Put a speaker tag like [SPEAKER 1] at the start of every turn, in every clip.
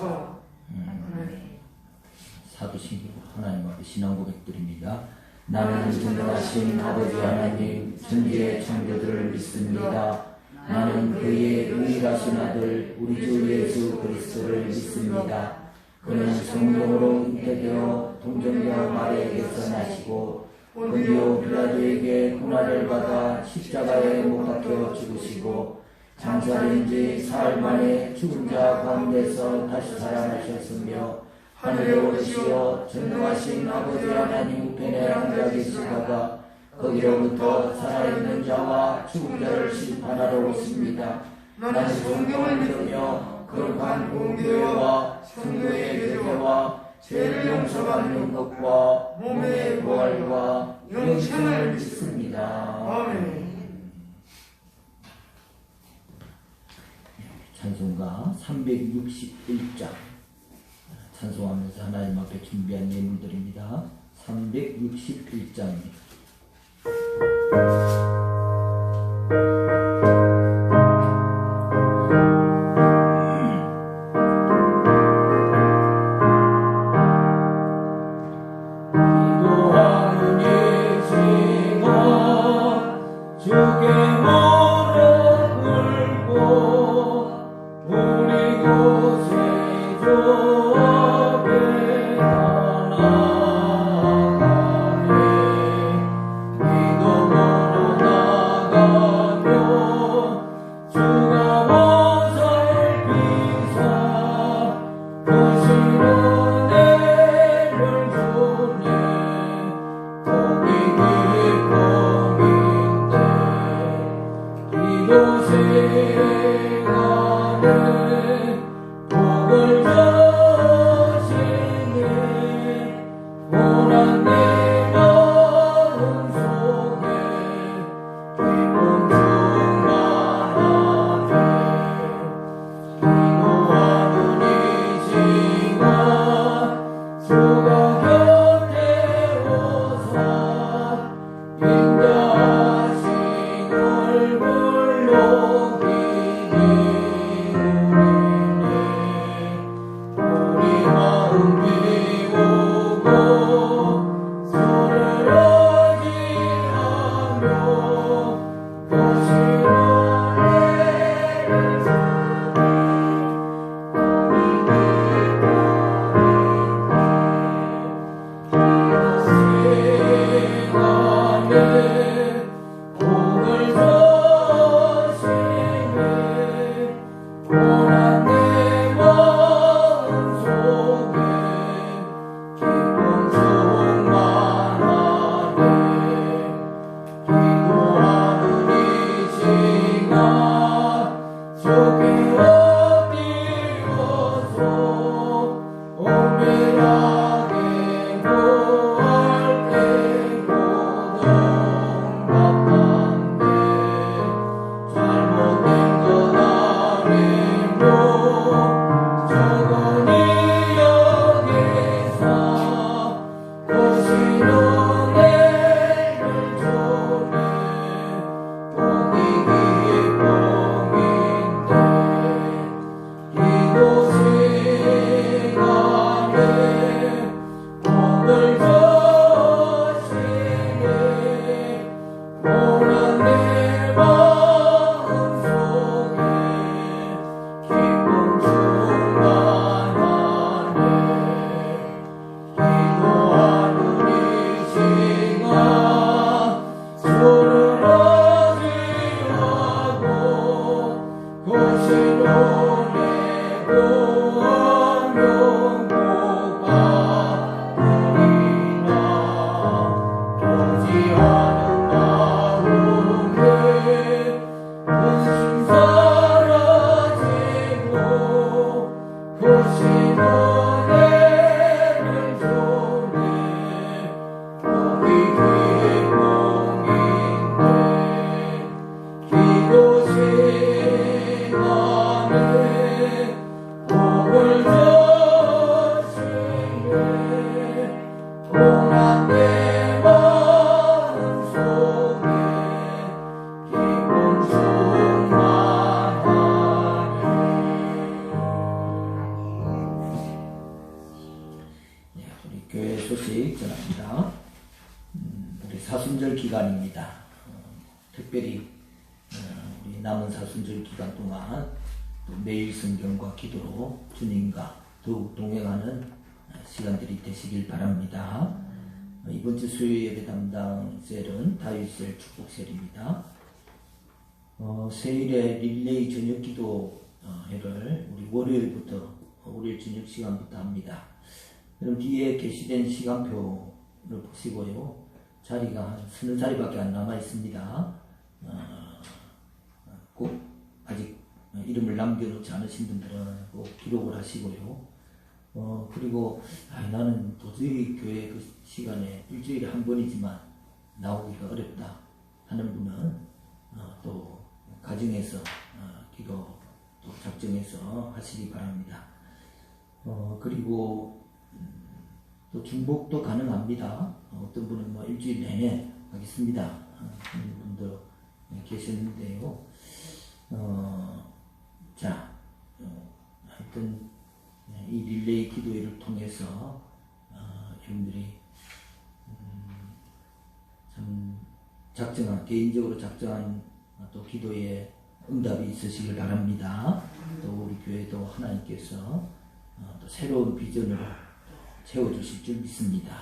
[SPEAKER 1] 주옵소서.
[SPEAKER 2] 사도신경 하나님 앞에 신앙 고백드립니다. 나는 전능하신 아버지 하나님 천지의 창조주를 믿습니다. 나는 그의 유일하신 아들 우리 주 예수 그리스도를 믿습니다. 그는 성령으로 잉태되어 동정녀 마리아에게서 나시고 본디오 빌라도에게 고난을 받아 십자가에 못 박혀 죽으시고 장사된 지 사흘 만에 죽은 자 가운데서 다시 살아나셨으며 하늘에 오르시어 전능하신 아버지 하나님 우편에 앉아 계시다가 거기로부터 살아있는 자와 죽은 자를 심판하러 오십니다. 나는 성경을 믿으며 거룩한 공교회와 성도의 교제와 죄를 용서받는 것과 몸의 부활과 영생을 믿습니다.
[SPEAKER 1] 아멘.
[SPEAKER 2] 찬송가 361장 찬송하면서 하나님 앞에 준비한 예물들입니다. 361장입니다. 소식 전합니다. 우리 사순절 기간입니다. 특별히 우리 남은 사순절 기간 동안 또 매일 성경과 기도로 주님과 더욱 동행하는 시간들이 되시길 바랍니다. 이번 주 수요 예배 담당 셀은 다윗셀 축복셀입니다. 세일의 릴레이 저녁 기도회를 우리 월요일 저녁 시간부터 합니다. 그럼 뒤에 게시된 시간표를 보시고요. 자리가 한 서너 자리밖에 안 남아 있습니다. 꼭 아직 이름을 남겨놓지 않으신 분들은 꼭 기록을 하시고요. 그리고 나는 도저히 교회 그 시간에 일주일에 한 번이지만 나오기가 어렵다 하는 분은 또 가정에서 기도 또 작정해서 하시기 바랍니다. 그리고 또 중복도 가능합니다. 어떤 분은 뭐 일주일 내내 하겠습니다 하는 분도 계셨는데요. 하여튼 이 릴레이 기도회를 통해서 여러분들이 참 개인적으로 작정한 또 기도에 응답이 있으시길 바랍니다. 또 우리 교회도 하나님께서 또 새로운 비전으로 채워주실 줄 믿습니다.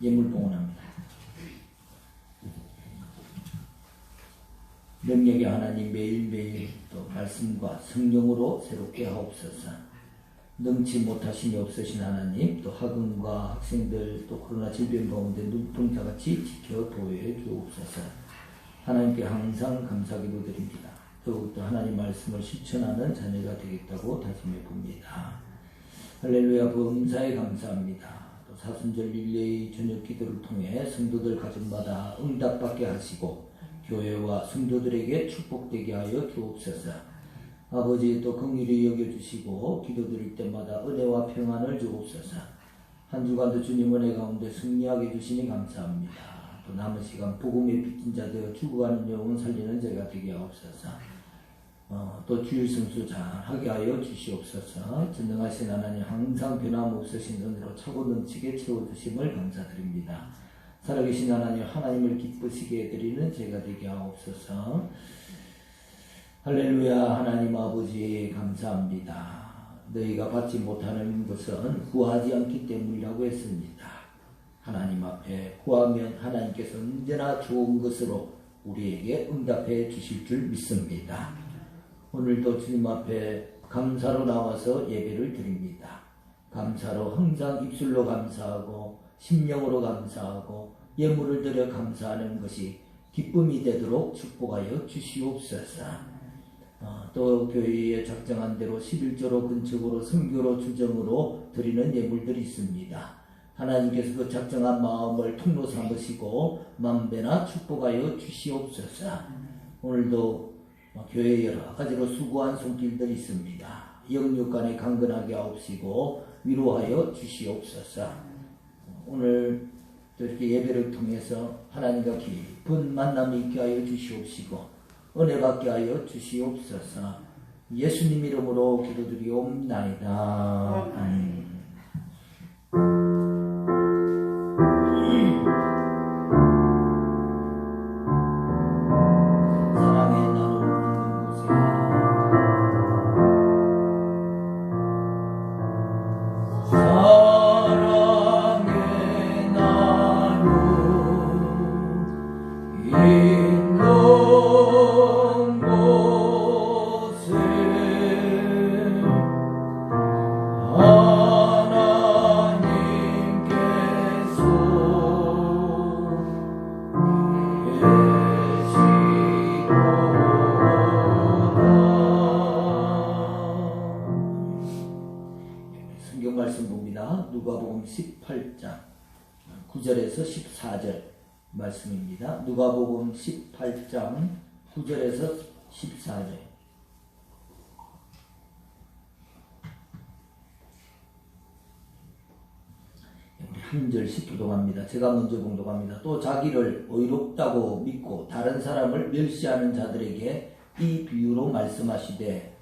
[SPEAKER 2] 예물봉헌합니다. 능력의 하나님 매일매일 또 말씀과 성령으로 새롭게 하옵소서. 능치 못하심이 없으신 하나님, 또 학원과 학생들, 또 코로나 질병 가운데 눈동자같이 지켜 보호해 주옵소서. 하나님께 항상 감사기도 드립니다. 더욱더 하나님 말씀을 실천하는 자녀가 되겠다고 다짐해 봅니다. 할렐루야. 범사에 감사합니다. 또 사순절 릴레이 저녁 기도를 통해 성도들 가정마다 응답받게 하시고 교회와 성도들에게 축복되게 하여 주옵소서. 아버지 또 긍휼히 여겨주시고 기도드릴 때마다 은혜와 평안을 주옵소서. 한 주간도 주님 은혜 가운데 승리하게 해주시니 감사합니다. 또 남은 시간 복음의 빚진 자 되어 죽어가는 영혼 살리는 자가 되게 하옵소서. 또 주일 성수 잘 하게 하여 주시옵소서. 전능하신 하나님 항상 변함없으신 은혜로 차고 넘치게 채워주심을 감사드립니다. 살아계신 하나님, 하나님을 기쁘시게 해드리는 제가 되게 하옵소서. 할렐루야. 하나님 아버지 감사합니다. 너희가 받지 못하는 것은 구하지 않기 때문이라고 했습니다. 하나님 앞에 구하면 하나님께서 언제나 좋은 것으로 우리에게 응답해 주실 줄 믿습니다. 오늘도 주님 앞에 감사로 나와서 예배를 드립니다. 감사로 항상 입술로 감사하고 심령으로 감사하고 예물을 드려 감사하는 것이 기쁨이 되도록 축복하여 주시옵소서. 또 교회에 작정한 대로 11조로 근척으로 선교로 주정으로 드리는 예물들이 있습니다. 하나님께서 그 작정한 마음을 통로 삼으시고 만배나 축복하여 주시옵소서. 오늘도 교회 여러 가지로 수고한 손길들이 있습니다. 영육간에 강건하게 하옵시고 위로하여 주시옵소서. 오늘 또 이렇게 예배를 통해서 하나님과 깊은 만남이 있게 하여 주시옵시고 은혜 받게 하여 주시옵소서. 예수님 이름으로 기도드리옵나이다. 아멘. 누가복음 18장 9절에서 14절 말씀입니다. 누가복음 18장 9절에서 14절. 우리 한 절씩 교독합니다. 제가 먼저 봉독합니다. 또 자기를 의롭다고 믿고 다른 사람을 멸시하는 자들에게 이 비유로 말씀하시되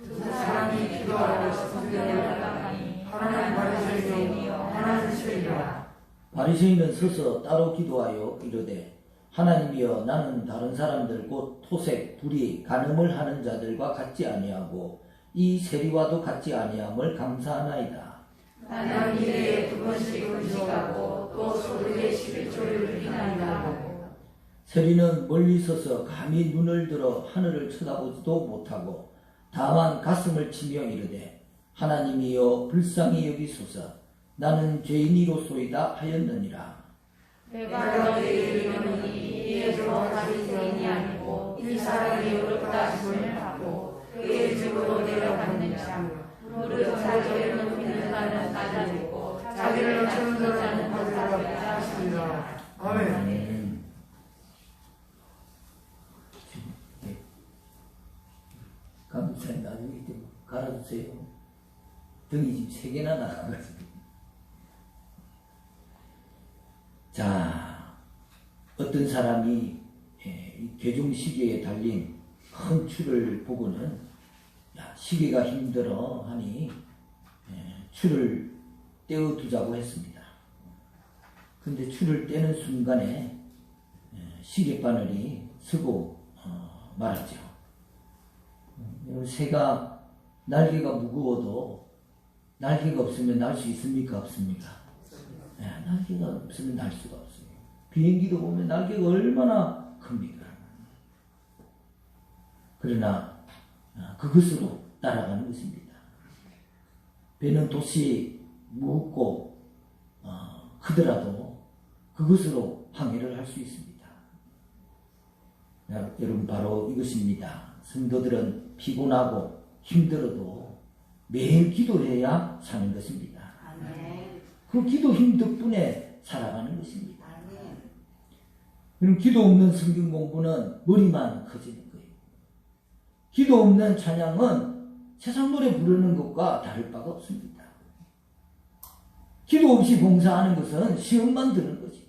[SPEAKER 1] 두 사람이 기도하고 성전에 올라가니 하나는 바리새인이요 하나는 세리라.
[SPEAKER 2] 바리새인은 서서 따로 기도하여 이르되 하나님이여 나는 다른 사람들 곧 토색, 불의, 간음을 하는 자들과 같지 아니하고 이 세리와도 같지 아니함을 감사하나이다.
[SPEAKER 1] 나는 일에 2번씩 금식하고 또 소득의 11조를 행한다.
[SPEAKER 2] 세리는 멀리 서서 감히 눈을 들어 하늘을 쳐다보지도 못하고 다만 가슴을 치며 이르되 하나님이여 불쌍히 여기소서 나는 죄인이로소이다 하였느니라.
[SPEAKER 1] 내가 너희에게 이르노니 이에 저 바리새인이 아니고 이 사람이 의롭다 하심을 받고 그의 집으로 내려가는 자 무릇 자기를 높이는 자는 낮아지고 자기를 낮추는 자는 높아졌다 하십니다.
[SPEAKER 3] 아멘.
[SPEAKER 2] 감사히 나중에 좀 갈아주세요. 등이 지금 3개나 나가가지고. 자, 어떤 사람이 개종시계에 달린 큰 줄을 보고는 야, 시계가 힘들어 하니 줄을 떼어두자고 했습니다. 근데 줄을 떼는 순간에 시계바늘이 서고 말았죠. 새가 날개가 무거워도 날개가 없으면 날 수 있습니까? 없습니까? 날개가 없으면 날 수가 없어요. 비행기도 보면 날개가 얼마나 큽니까? 그러나 그것으로 따라가는 것입니다. 배는 도시 무겁고 크더라도 그것으로 항해를 할 수 있습니다. 여러분 바로 이것입니다. 성도들은 피곤하고 힘들어도 매일 기도해야 사는 것입니다. 그 기도 힘 덕분에 살아가는 것입니다. 그럼 기도 없는 성경 공부는 머리만 커지는 거예요. 기도 없는 찬양은 세상 노래 부르는 것과 다를 바가 없습니다. 기도 없이 봉사하는 것은 시험만 드는 거죠.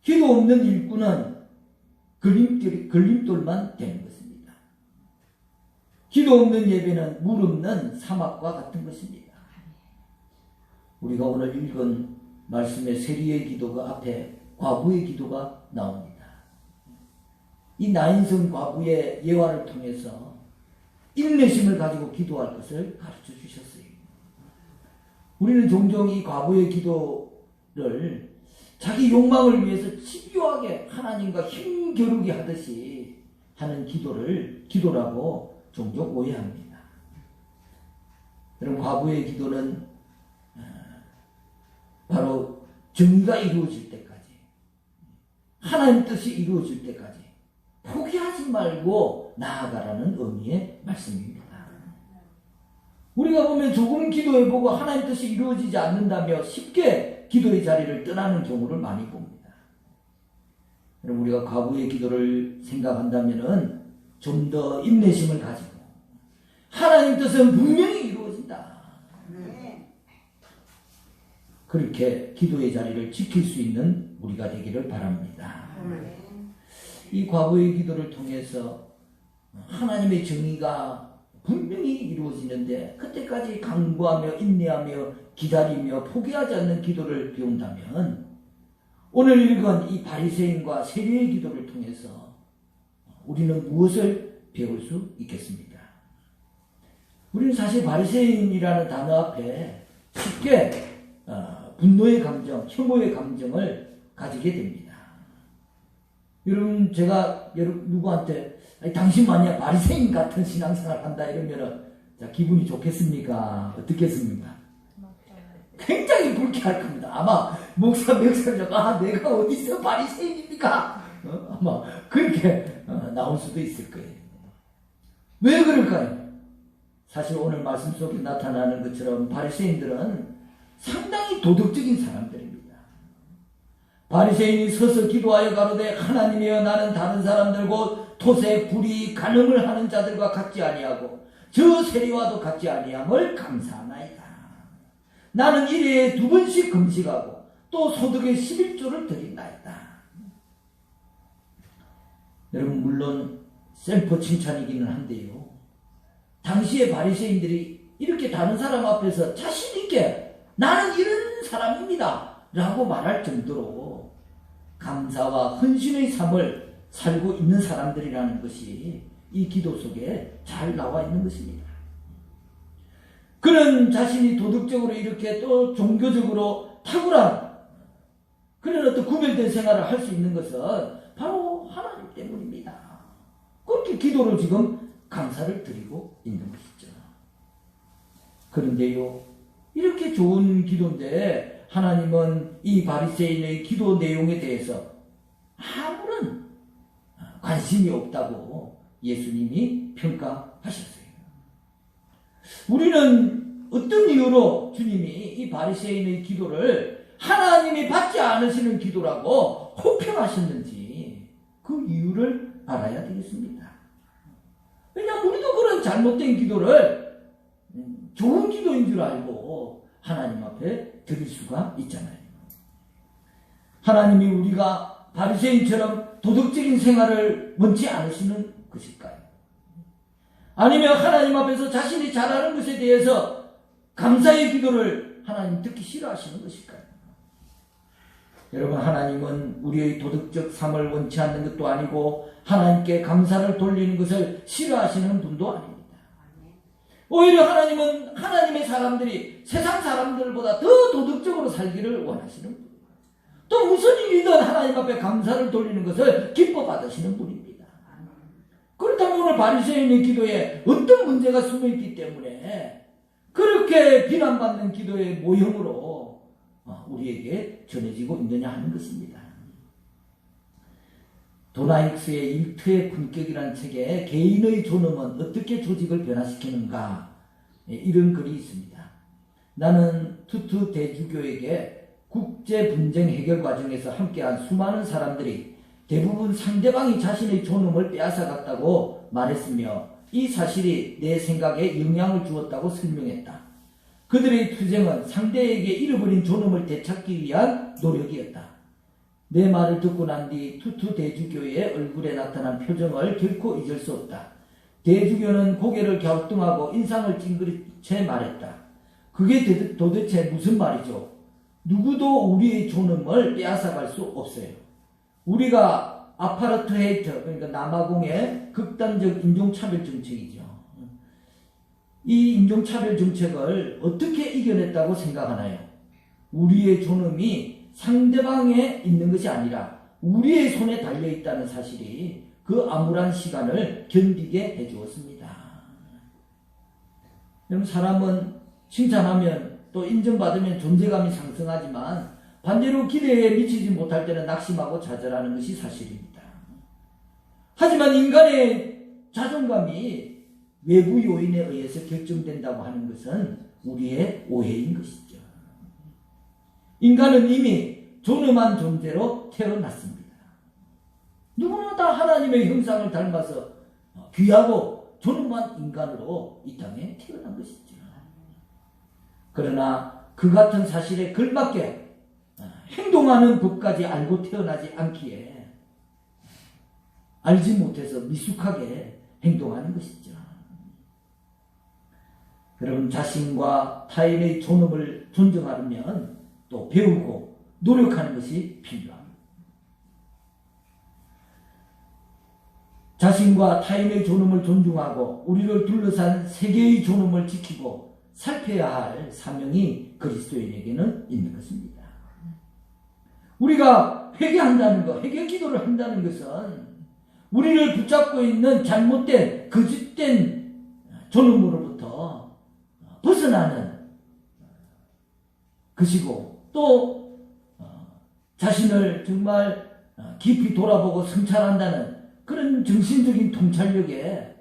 [SPEAKER 2] 기도 없는 일꾼은 걸림돌만 되는 것입니다. 기도 없는 예배는 물 없는 사막과 같은 것입니다. 우리가 오늘 읽은 말씀의 세리의 기도가 앞에 과부의 기도가 나옵니다. 이 나인성 과부의 예화를 통해서 인내심을 가지고 기도할 것을 가르쳐 주셨어요. 우리는 종종 이 과부의 기도를 자기 욕망을 위해서 집요하게 하나님과 힘겨루기 하듯이 하는 기도라고 종종 오해합니다. 여러분, 과부의 기도는 바로 정의가 이루어질 때까지, 하나님 뜻이 이루어질 때까지 포기하지 말고 나아가라는 의미의 말씀입니다. 우리가 보면 조금 기도해보고 하나님 뜻이 이루어지지 않는다며 쉽게 기도의 자리를 떠나는 경우를 많이 봅니다. 그럼 우리가 과부의 기도를 생각한다면 좀 더 인내심을 가지고 하나님 뜻은 분명히 이루어진다. 그렇게 기도의 자리를 지킬 수 있는 우리가 되기를 바랍니다. 이 과부의 기도를 통해서 하나님의 정의가 분명히 이루어지는데 그때까지 강구하며 인내하며 기다리며 포기하지 않는 기도를 배운다면 오늘 읽은 이 바리새인과 세리의 기도를 통해서 우리는 무엇을 배울 수 있겠습니까? 우리는 사실 바리새인이라는 단어 앞에 쉽게 분노의 감정, 혐오의 감정을 가지게 됩니다. 여러분, 제가 누구한테 당신 만약 바리새인 같은 신앙생활 한다 이러면은 기분이 좋겠습니까? 어떻겠습니까? 굉장히 불쾌할 겁니다. 아마 목사가 내가 어디서 바리새인입니까? 아마 그렇게 나올 수도 있을 거예요. 왜 그럴까요? 사실 오늘 말씀 속에 나타나는 것처럼 바리새인들은 상당히 도덕적인 사람들입니다. 바리새인이 서서 기도하여 가로되 하나님이여 나는 다른 사람들 곧 토색, 불의, 간음을 하는 자들과 같지 아니하고 저 세리와도 같지 아니함을 감사하나이다. 나는 1회에 2번씩 금식하고 또 소득의 11조를 드린다했다. 여러분, 물론 셀프 칭찬이기는 한데요, 당시의 바리새인들이 이렇게 다른 사람 앞에서 자신 있게 나는 이런 사람입니다 라고 말할 정도로 감사와 헌신의 삶을 살고 있는 사람들이라는 것이 이 기도 속에 잘 나와 있는 것입니다. 그런 자신이 도덕적으로 이렇게 또 종교적으로 탁월한 그런 어떤 구별된 생활을 할 수 있는 것은 바로 하나님 때문입니다. 그렇게 기도를 지금 감사를 드리고 있는 것이죠. 그런데요, 이렇게 좋은 기도인데 하나님은 이 바리새인의 기도 내용에 대해서 아무런 관심이 없다고 예수님이 평가하셨어요. 우리는 어떤 이유로 주님이 이 바리새인의 기도를 하나님이 받지 않으시는 기도라고 혹평하셨는지 그 이유를 알아야 되겠습니다. 왜냐하면 우리도 그런 잘못된 기도를 좋은 기도인 줄 알고 하나님 앞에 드릴 수가 있잖아요. 하나님이 우리가 바리새인처럼 도덕적인 생활을 원치 않으시는 것일까요? 아니면 하나님 앞에서 자신이 잘하는 것에 대해서 감사의 기도를 하나님 듣기 싫어하시는 것일까요? 여러분, 하나님은 우리의 도덕적 삶을 원치 않는 것도 아니고 하나님께 감사를 돌리는 것을 싫어하시는 분도 아닙니다. 오히려 하나님은 하나님의 사람들이 세상 사람들보다 더 도덕적으로 살기를 원하시는 분입니다. 또 무슨 일이든 하나님 앞에 감사를 돌리는 것을 기뻐 받으시는 분입니다. 그렇다면 오늘 바리새인의 기도에 어떤 문제가 숨어있기 때문에 그렇게 비난받는 기도의 모형으로 우리에게 전해지고 있느냐 하는 것입니다. 도나익스의 일터의 품격이라는 책에 개인의 존엄은 어떻게 조직을 변화시키는가, 이런 글이 있습니다. 나는 투투 대주교에게 국제 분쟁 해결 과정에서 함께한 수많은 사람들이 대부분 상대방이 자신의 존엄을 빼앗아갔다고 말했으며 이 사실이 내 생각에 영향을 주었다고 설명했다. 그들의 투쟁은 상대에게 잃어버린 존엄을 되찾기 위한 노력이었다. 내 말을 듣고 난 뒤 투투 대주교의 얼굴에 나타난 표정을 결코 잊을 수 없다. 대주교는 고개를 갸우뚱하고 인상을 찡그리채 말했다. 그게 도대체 무슨 말이죠? 누구도 우리의 존엄을 빼앗아갈 수 없어요. 우리가 아파르트헤이트, 그러니까 남아공의 극단적 인종차별 정책이죠. 이 인종차별 정책을 어떻게 이겨냈다고 생각하나요? 우리의 존엄이 상대방에 있는 것이 아니라 우리의 손에 달려있다는 사실이 그 암울한 시간을 견디게 해주었습니다. 여러분, 사람은 칭찬하면 또 인정받으면 존재감이 상승하지만 반대로 기대에 미치지 못할 때는 낙심하고 좌절하는 것이 사실입니다. 하지만 인간의 자존감이 외부 요인에 의해서 결정된다고 하는 것은 우리의 오해인 것이죠. 인간은 이미 존엄한 존재로 태어났습니다. 누구나 다 하나님의 형상을 닮아서 귀하고 존엄한 인간으로 이 땅에 태어난 것이죠. 그러나 그 같은 사실에 걸맞게 행동하는 법까지 알고 태어나지 않기에 알지 못해서 미숙하게 행동하는 것이죠. 여러분, 자신과 타인의 존엄을 존중하려면 또 배우고 노력하는 것이 필요합니다. 자신과 타인의 존엄을 존중하고 우리를 둘러싼 세계의 존엄을 지키고 살펴야 할 사명이 그리스도인에게는 있는 것입니다. 우리가 회개한다는 것, 회개 기도를 한다는 것은 우리를 붙잡고 있는 잘못된, 거짓된 존엄으로부터 벗어나는 것이고, 또 자신을 정말 깊이 돌아보고 성찰한다는 그런 정신적인 통찰력에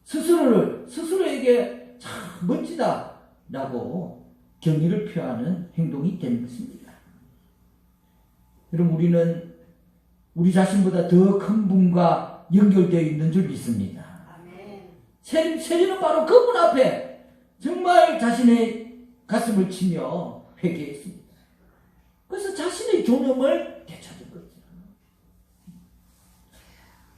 [SPEAKER 2] 스스로에게 참 멋지다라고 경의를 표하는 행동이 되는 것입니다. 여러분, 우리는 우리 자신보다 더 큰 분과 연결되어 있는 줄 믿습니다. 세리는 바로 그분 앞에 정말 자신의 가슴을 치며 회개했습니다. 그래서 자신의 존엄을 되찾은 거죠.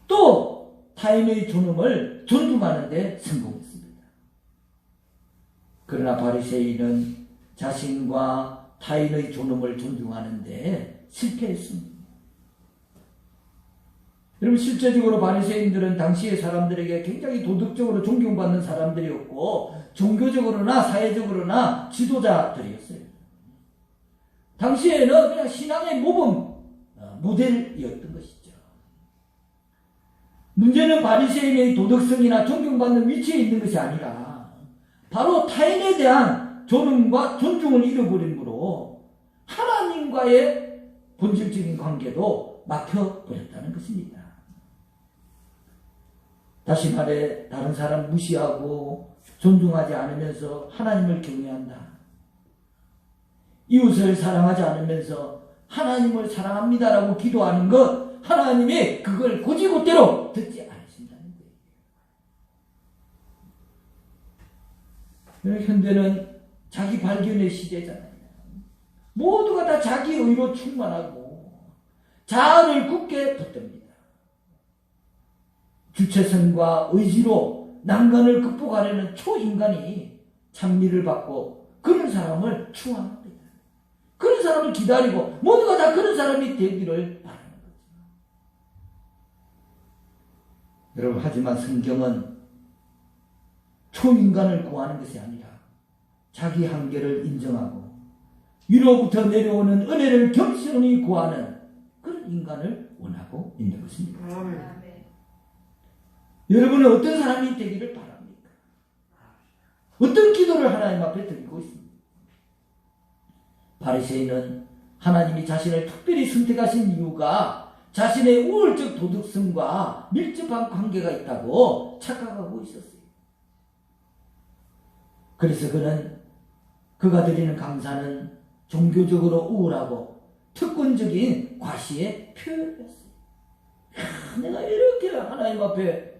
[SPEAKER 2] 또 타인의 존엄을 존중하는 데 성공했습니다. 그러나 바리새인은 자신과 타인의 존엄을 존중하는 데 실패했습니다. 여러분, 실제적으로 바리새인들은 당시의 사람들에게 굉장히 도덕적으로 존경받는 사람들이었고 종교적으로나 사회적으로나 지도자들이었어요. 당시에는 그냥 신앙의 모범 모델이었던 것이죠. 문제는 바리새인의 도덕성이나 존경받는 위치에 있는 것이 아니라 바로 타인에 대한 존엄과 존중을 잃어버림으로 하나님과의 본질적인 관계도 막혀버렸다는 것입니다. 다시 말해 다른 사람 무시하고 존중하지 않으면서 하나님을 경외한다. 이웃을 사랑하지 않으면서 하나님을 사랑합니다라고 기도하는 것, 하나님이 그걸 곧이곧대로 듣지 않으신다는 거예요. 현대는 자기 발견의 시대잖아요. 모두가 다 자기 의로 충만하고 자아를 굳게 붙듭니다. 주체성과 의지로 난간을 극복하려는 초인간이 찬미를 받고 그런 사람을 추앙합니다. 그런 사람을 기다리고 모두가 다 그런 사람이 되기를 바라는 거죠. 여러분, 하지만 성경은 초인간을 구하는 것이 아니라 자기 한계를 인정하고 위로부터 내려오는 은혜를 겸손히 구하는 그런 인간을 원하고 있는 것입니다. 여러분은 어떤 사람이 되기를 바랍니까? 어떤 기도를 하나님 앞에 드리고 있습니다. 바리새인은 하나님이 자신을 특별히 선택하신 이유가 자신의 우월적 도덕성과 밀접한 관계가 있다고 착각하고 있었어요. 그래서 그가 드리는 강사는 종교적으로 우월하고 특권적인 과시의 표현이었어요. 내가 이렇게 하나님 앞에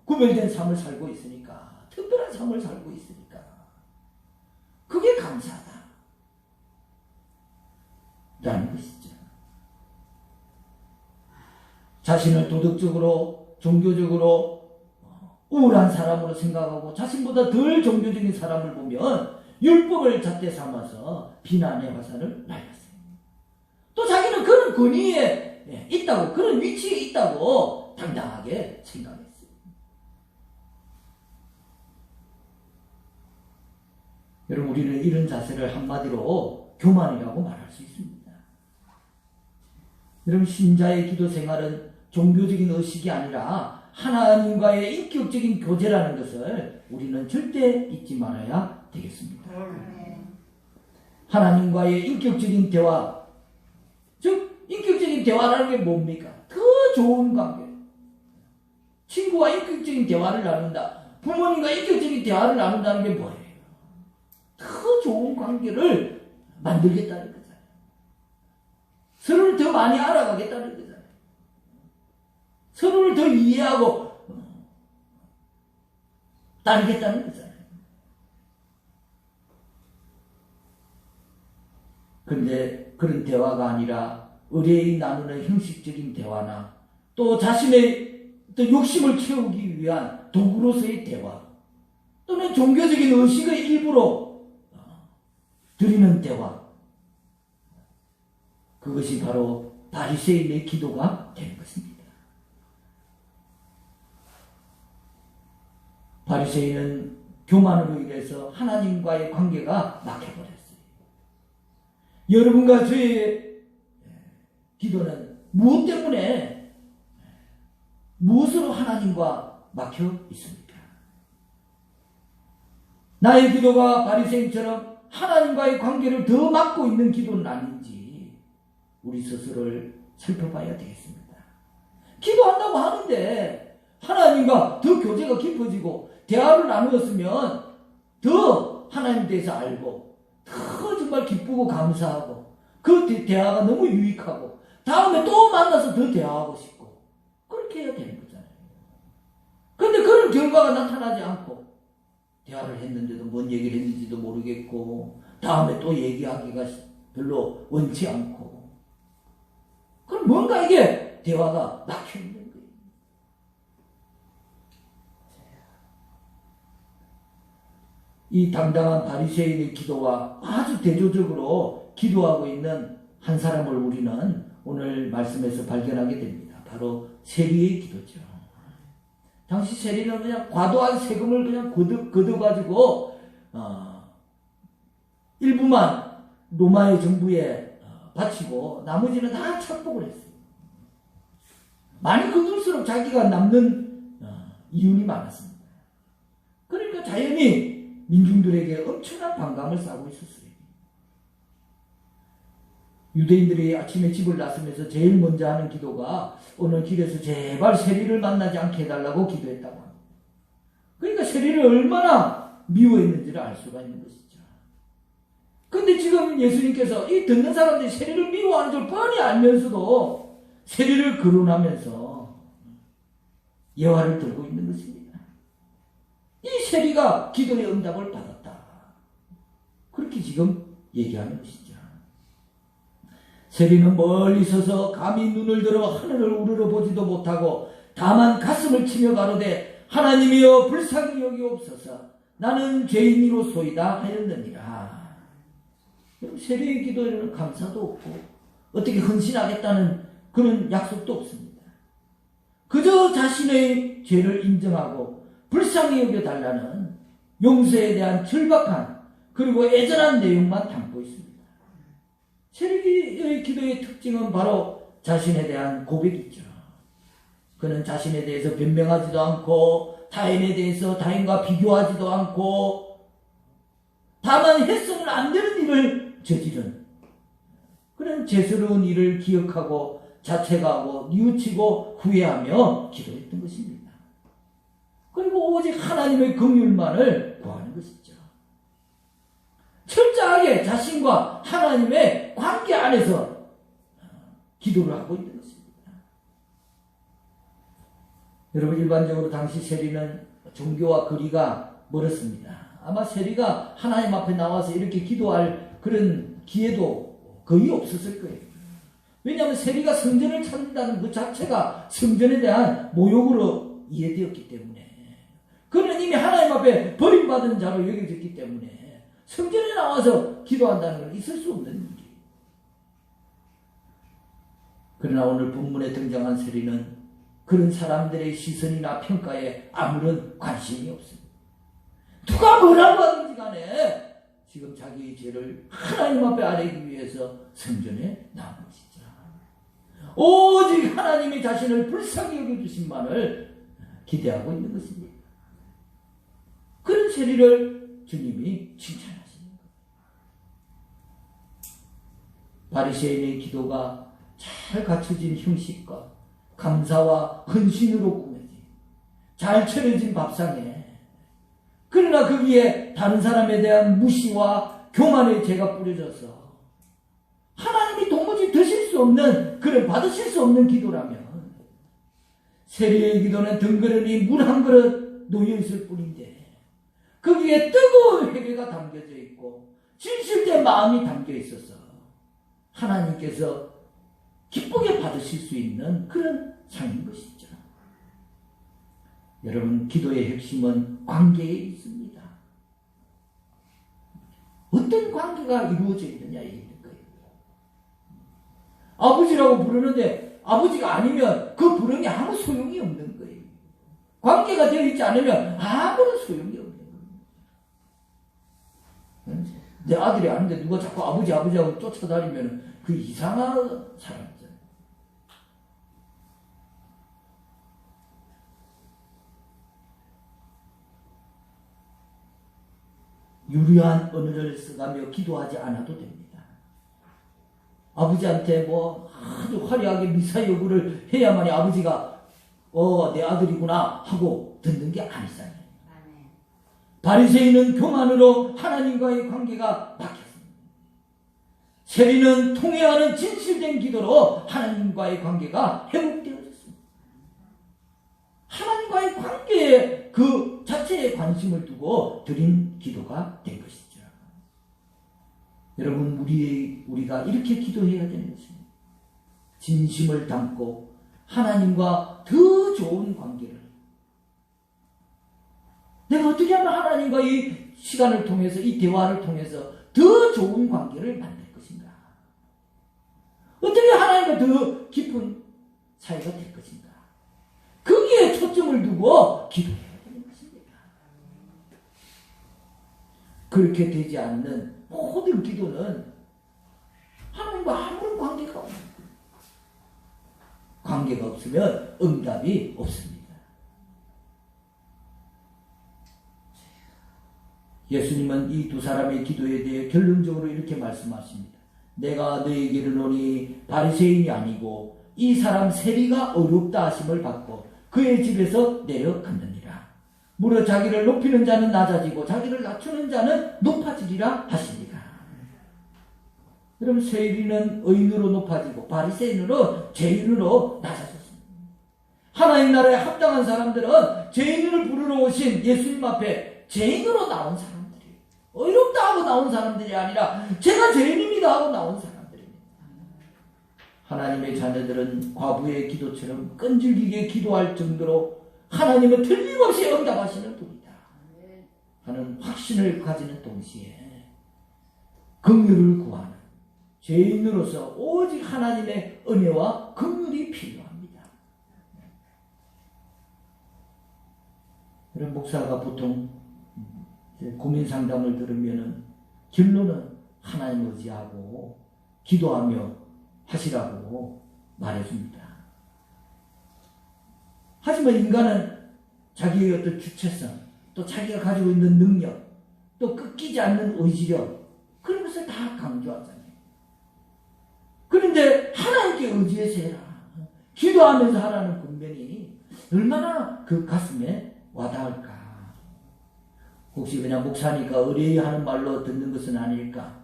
[SPEAKER 2] 구별된 삶을 살고 있으니까, 특별한 삶을 살고 있으니까 그게 감사하다 라는 것이죠. 자신을 도덕적으로 종교적으로 우월한 사람으로 생각하고 자신보다 덜 종교적인 사람을 보면 율법을 잣대 삼아서 비난의 화살을 날렸어요. 또 자기는 그런 권위에 있다고, 그런 위치에 있다고 당당하게 생각했어요. 여러분, 우리는 이런 자세를 한마디로 교만이라고 말할 수 있습니다. 여러분, 신자의 기도 생활은 종교적인 의식이 아니라 하나님과의 인격적인 교제라는 것을 우리는 절대 잊지 말아야 되겠습니다. 하나님과의 인격적인 대화, 즉 인격적인 대화라는 게 뭡니까? 더 좋은 관계. 친구와 인격적인 대화를 나눈다. 부모님과 인격적인 대화를 나눈다는 게 뭐예요? 더 좋은 관계를 만들겠다는 거잖아요. 서로를 더 많이 알아가겠다는 거잖아요. 서로를 더 이해하고 따르겠다는 거잖아요. 그런데 그런 대화가 아니라 의뢰인 나누는 형식적인 대화나 또 자신의 또 욕심을 채우기 위한 도구로서의 대화 또는 종교적인 의식의 일부로 드리는 대화, 그것이 바로 바리새인의 기도가 되는 것입니다. 바리새인은 교만으로 인해서 하나님과의 관계가 막혀버렸어요. 여러분과 저의 기도는 무엇 때문에, 무엇으로 하나님과 막혀 있습니까? 나의 기도가 바리새인처럼 하나님과의 관계를 더 막고 있는 기도는 아닌지 우리 스스로를 살펴봐야 되겠습니다. 기도한다고 하는데 하나님과 더 교제가 깊어지고 대화를 나누었으면 더 하나님에 대해서 알고 더 정말 기쁘고 감사하고 그 대화가 너무 유익하고 다음에 또 만나서 더 대화하고 싶고 그렇게 해야 되는 거잖아요. 그런데 그런 결과가 나타나지 않고 대화를 했는데도 뭔 얘기를 했는지도 모르겠고 다음에 또 얘기하기가 별로 원치 않고. 그럼 뭔가 이게 대화가 막혀있는 거예요. 이 당당한 바리새인의 기도와 아주 대조적으로 기도하고 있는 한 사람을 우리는 오늘 말씀에서 발견하게 됩니다. 바로 세리의 기도죠. 당시 세리는 그냥 과도한 세금을 그냥 걷어가지고 일부만 로마의 정부에 바치고 나머지는 다 착복을 했어요. 많이 걷을수록 자기가 남는 이윤이 많았습니다. 그러니까 자연히 민중들에게 엄청난 반감을 사고 있었어요. 유대인들이 아침에 집을 나서면서 제일 먼저 하는 기도가 오늘 길에서 제발 세리를 만나지 않게 해달라고 기도했다고 합니다. 그러니까 세리를 얼마나 미워했는지를 알 수가 있는 것이죠. 근데 지금 예수님께서 이 듣는 사람들이 세리를 미워하는 줄 뻔히 알면서도 세리를 거론하면서 예화를 들고 있는 것입니다. 이 세리가 기도의 응답을 받았다. 그렇게 지금 얘기하는 것이죠. 세리는 멀리 서서 감히 눈을 들어 하늘을 우러러 보지도 못하고 다만 가슴을 치며 가로되 하나님이여 불쌍히 여기옵소서 나는 죄인이로소이다 하였느니라. 세리의 기도에는 감사도 없고 어떻게 헌신하겠다는 그런 약속도 없습니다. 그저 자신의 죄를 인정하고 불쌍히 여겨달라는 용서에 대한 절박한 그리고 애절한 내용만 담고 있습니다. 세리의 기도의 특징은 바로 자신에 대한 고백이죠. 그는 자신에 대해서 변명하지도 않고 타인에 대해서 타인과 비교하지도 않고 다만 해서는 안 되는 일을 저지른 그런 죄스러운 일을 기억하고 자책하고 뉘우치고 후회하며 기도했던 것입니다. 그리고 오직 하나님의 긍휼만을 구하는 것이죠. 철저하게 자신과 하나님의 관계 안에서 기도를 하고 있는 것입니다. 여러분 일반적으로 당시 세리는 종교와 거리가 멀었습니다. 아마 세리가 하나님 앞에 나와서 이렇게 기도할 그런 기회도 거의 없었을 거예요. 왜냐하면 세리가 성전을 찾는다는 그 자체가 성전에 대한 모욕으로 이해되었기 때문에 그는 이미 하나님 앞에 버림받은 자로 여겨졌기 때문에 성전에 나와서 기도한다는 건 있을 수 없는 일이에요. 그러나 오늘 본문에 등장한 세리는 그런 사람들의 시선이나 평가에 아무런 관심이 없습니다. 누가 뭐라고 하든지 간에 지금 자기의 죄를 하나님 앞에 아뢰기 위해서 성전에 나온 것이죠. 오직 하나님이 자신을 불쌍히 여겨주신만을 기대하고 있는 것입니다. 그런 세리를 주님이 칭찬하십니다. 바리새인의 기도가 잘 갖춰진 형식과 감사와 헌신으로 꾸며진 잘 차려진 밥상에 그러나 거기에 다른 사람에 대한 무시와 교만의 죄가 뿌려져서 하나님이 도무지 드실 수 없는 그런 받으실 수 없는 기도라면 세리의 기도는 덩그러니 물 한 그릇 놓여있을 뿐인데 거기에 뜨거운 회개가 담겨져 있고 진실된 마음이 담겨 있어서 하나님께서 기쁘게 받으실 수 있는 그런 상인 것이죠. 여러분 기도의 핵심은 관계에 있습니다. 어떤 관계가 이루어져 있느냐에 있는 거예요. 아버지라고 부르는데 아버지가 아니면 그 부름이 아무 소용이 없는 거예요. 관계가 되어 있지 않으면 아무런 소용이 없는 거예요. 내 아들이 아닌데 누가 자꾸 아버지 아버지하고 쫓아다니면 그 이상한 사람이잖아요. 유려한 언어를 써가며 기도하지 않아도 됩니다. 아버지한테 뭐 아주 화려하게 미사 여구를 해야만이 아버지가 내 아들이구나 하고 듣는 게 아니잖아요. 바리새인은 교만으로 하나님과의 관계가 막혔습니다. 세리는 통회하는 진실된 기도로 하나님과의 관계가 회복되어졌습니다. 하나님과의 관계에 그 자체에 관심을 두고 드린 기도가 된 것이죠. 여러분, 우리가 이렇게 기도해야 되는 것입니다. 진심을 담고 하나님과 더 좋은 관계를, 내가 어떻게 하면 하나님과 이 시간을 통해서, 이 대화를 통해서 더 좋은 관계를 만들 것인가? 어떻게 하나님과 더 깊은 사이가 될 것인가? 거기에 초점을 두고 기도해야 되는 것입니다. 그렇게 되지 않는 모든 기도는 하나님과 아무런 관계가 없습니다. 관계가 없으면 응답이 없습니다. 예수님은 이 두 사람의 기도에 대해 결론적으로 이렇게 말씀하십니다. 내가 너에게 이르노니 바리새인이 아니고 이 사람 세리가 어렵다 하심을 받고 그의 집에서 내려갔느니라. 무려 자기를 높이는 자는 낮아지고 자기를 낮추는 자는 높아지리라 하시니라. 여러분, 세리는 의인으로 높아지고 바리새인으로 죄인으로 낮아졌습니다. 하나님 나라에 합당한 사람들은 죄인을 부르러 오신 예수님 앞에 죄인으로 나온 사람들이, 어렵다 하고 나온 사람들이 아니라 제가 죄인입니다 하고 나온 사람들입니다. 하나님의 자녀들은 과부의 기도처럼 끈질기게 기도할 정도로 하나님은 틀림없이 응답하시는 분이다 하는 확신을 가지는 동시에 긍휼을 구하는 죄인으로서 오직 하나님의 은혜와 긍휼이 필요합니다. 이런 목사가 보통 고민 상담을 들으면은 결론은 하나님 의지하고 기도하며 하시라고 말해줍니다. 하지만 인간은 자기의 어떤 주체성, 또 자기가 가지고 있는 능력, 또 꺾이지 않는 의지력, 그런 것을 다 강조하잖아요. 그런데 하나님께 의지해서 해라, 기도하면서 하라는 권면이 얼마나 그 가슴에 와닿을까. 혹시 그냥 목사니까 의뢰의 하는 말로 듣는 것은 아닐까.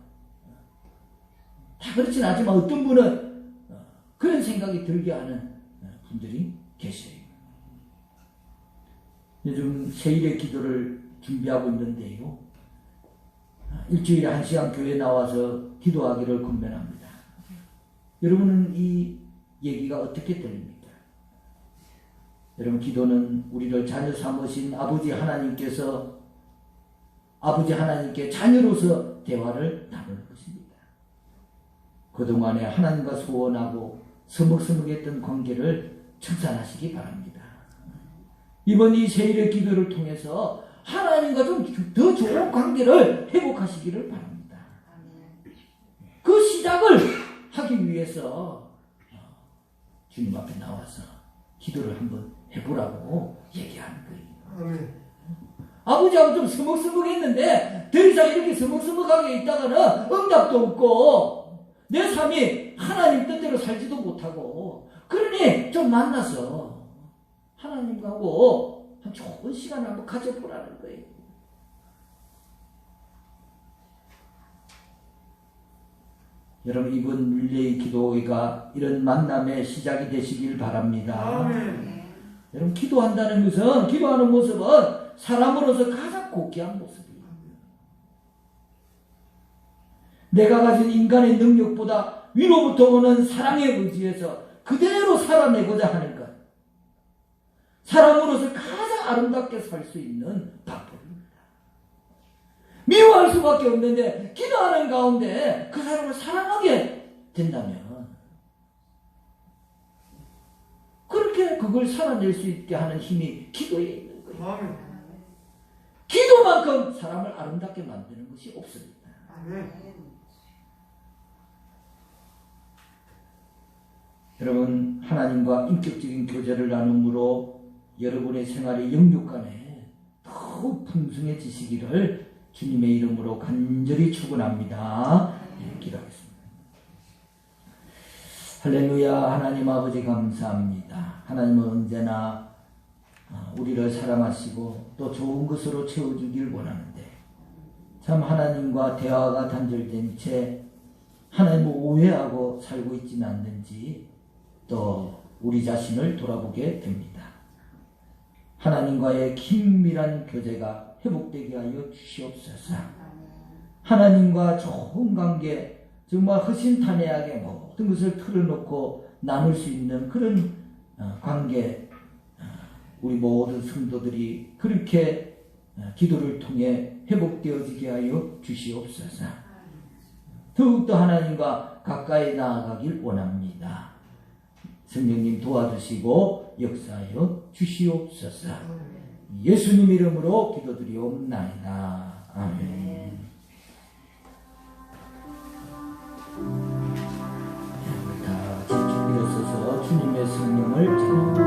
[SPEAKER 2] 다 그렇진 않지만 어떤 분은 그런 생각이 들게 하는 분들이 계셔요. 요즘 세일의 기도를 준비하고 있는데요, 일주일에 1시간 교회에 나와서 기도하기를 권면합니다. 여러분은 이 얘기가 어떻게 들립니까? 여러분, 기도는 우리를 자녀 삼으신 아버지 하나님께 자녀로서 대화를 나누는 것입니다. 그동안에 하나님과 소원하고 서먹서먹했던 관계를 청산하시기 바랍니다. 이번 이 세일의 기도를 통해서 하나님과 좀 더 좋은 관계를 회복하시기를 바랍니다. 그 시작을 하기 위해서 주님 앞에 나와서 기도를 한번 해보라고 얘기하는 거예요. 아버지하고 좀 서먹서먹했는데 더 이상 이렇게 서먹서먹하게 있다가는 응답도 없고 내 삶이 하나님 뜻대로 살지도 못하고, 그러니 좀 만나서 하나님하고 한 좋은 시간을 한번 가져보라는 거예요. 여러분, 이번 릴레이 기도회가 이런 만남의 시작이 되시길 바랍니다. 여러분, 기도한다는 것은, 기도하는 모습은 사람으로서 가장 고귀한 모습이에요. 내가 가진 인간의 능력보다 위로부터 오는 사랑에 의지해서 그대로 살아내고자 하는 것, 사람으로서 가장 아름답게 살 수 있는 방법입니다. 미워할 수밖에 없는데 기도하는 가운데 그 사람을 사랑하게 된다면, 그렇게 그걸 살아낼 수 있게 하는 힘이 기도에 있는 거예요. 기도만큼 사람을 아름답게 만드는 것이 없습니다. 여러분, 하나님과 인격적인 교제를 나눔으로 여러분의 생활의 영육간에 더욱 풍성해지시기를 주님의 이름으로 간절히 축원합니다. 기도하겠습니다. 할렐루야. 하나님 아버지 감사합니다. 하나님은 언제나 우리를 사랑하시고 또 좋은 것으로 채워주길 원하는데, 참 하나님과 대화가 단절된 채 하나님을 오해하고 살고 있지는 않는지 또 우리 자신을 돌아보게 됩니다. 하나님과의 긴밀한 교제가 회복되게 하여 주시옵소서. 하나님과 좋은 관계, 정말 허심탄회하게 모든 것을 털어놓고 나눌 수 있는 그런 관계, 우리 모든 성도들이 그렇게 기도를 통해 회복되어지게 하여 주시옵소서. 더욱더 하나님과 가까이 나아가길 원합니다. 성령님 도와주시고 역사하여 주시옵소서. 예수님 이름으로 기도드리옵나이다. 아멘. 다 같이 일어서서 주님의 성령을 찬양합니다.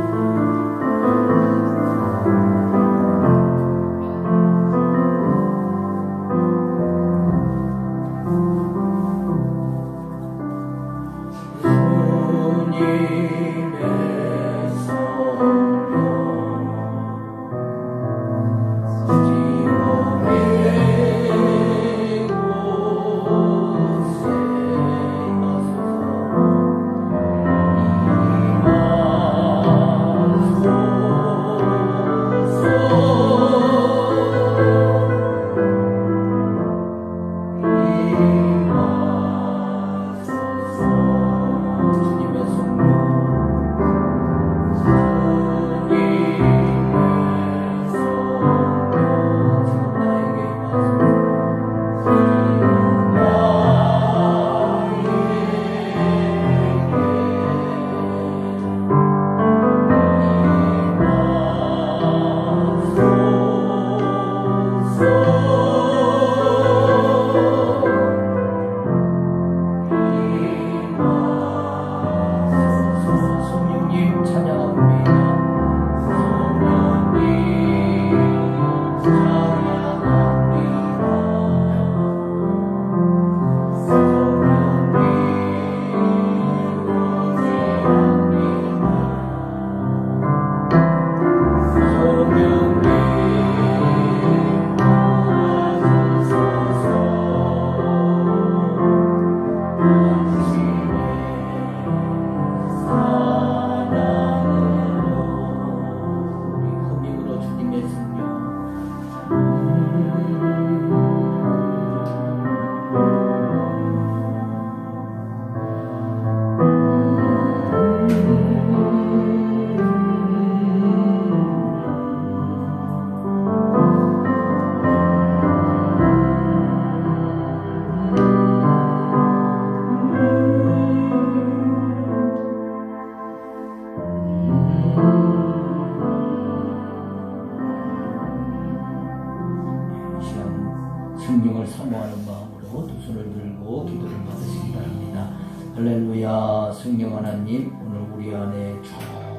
[SPEAKER 2] 성령을 사모하는 마음으로 두 손을 들고 기도를 받으시기 바랍니다. 할렐루야. 성령 하나님, 오늘 우리 안에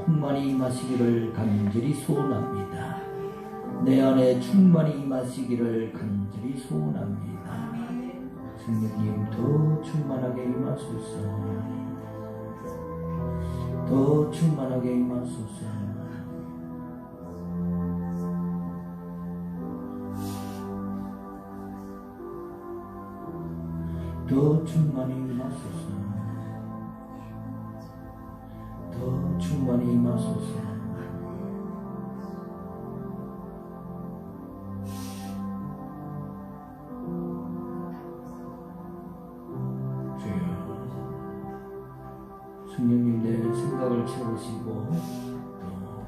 [SPEAKER 2] 충만히 임하시기를 간절히 소원합니다. 내 안에 충만히 임하시기를 간절히 소원합니다. 성령님 더 충만하게 임하소서. 더 충만하게 임하소서. 더 충만히 임하소서. 더 충만히 임하소서. 주여, 성령님 내 생각을 채우시고 또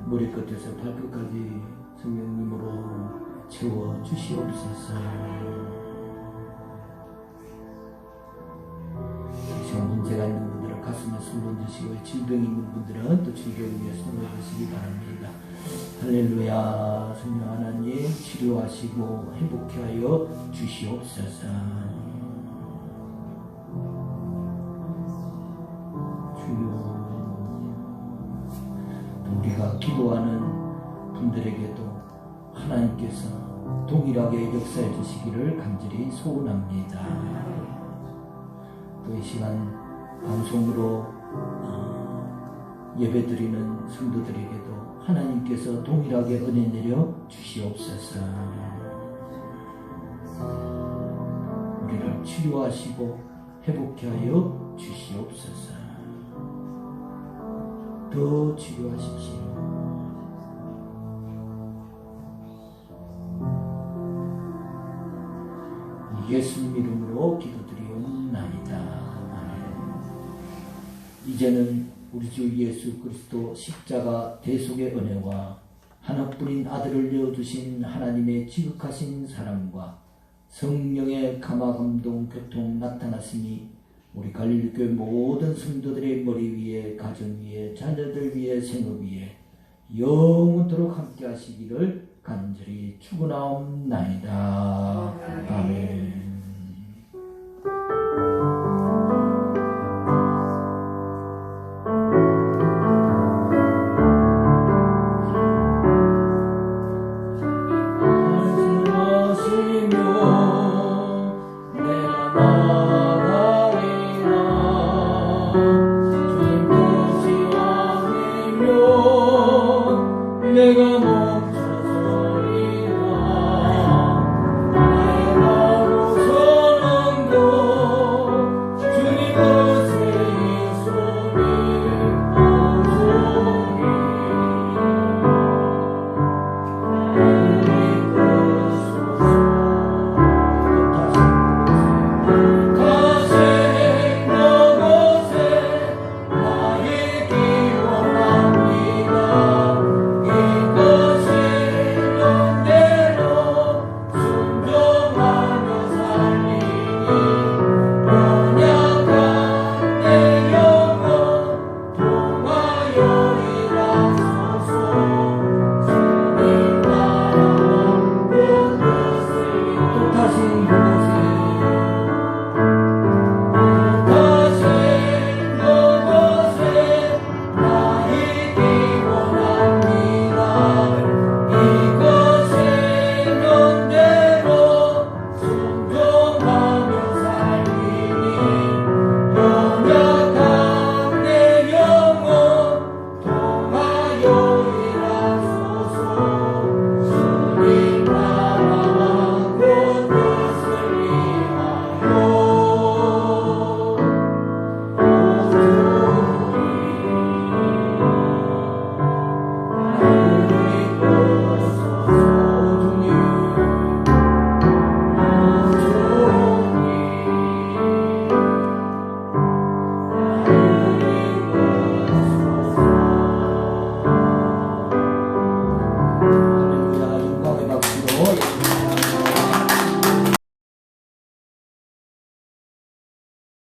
[SPEAKER 2] 머리끝에서 발끝까지 성령님으로 채워 주시옵소서. 문제가 있는 분들은 가슴에 손을 드시고, 질병이 있는 분들은 또 질병 위에 손을 드시기 바랍니다. 할렐루야. 성령 하나님 치료하시고 회복케 하여 주시옵소서. 주여, 또 우리가 기도하는 분들에게도 하나님께서 동일하게 역사해 주시기를 간절히 소원합니다. 또 이 시간 방송으로 예배드리는 성도들에게도 하나님께서 동일하게 은혜 내려 주시옵소서. 우리를 치료하시고 회복케 하여 주시옵소서. 더 치료하십시오. 예수님 이름으로 기도드리옵나이다. 아멘. 이제는 우리 주 예수 그리스도 십자가 대속의 은혜와 하나뿐인 아들을 내어주신 하나님의 지극하신 사랑과 성령의 감화감동 교통 나타났으니 우리 갈릴리교회 모든 성도들의 머리 위에, 가정 위에, 자녀들 위에, 생업 위에 영원토록 함께 하시기를 간절히 축원하옵나이다. 아멘.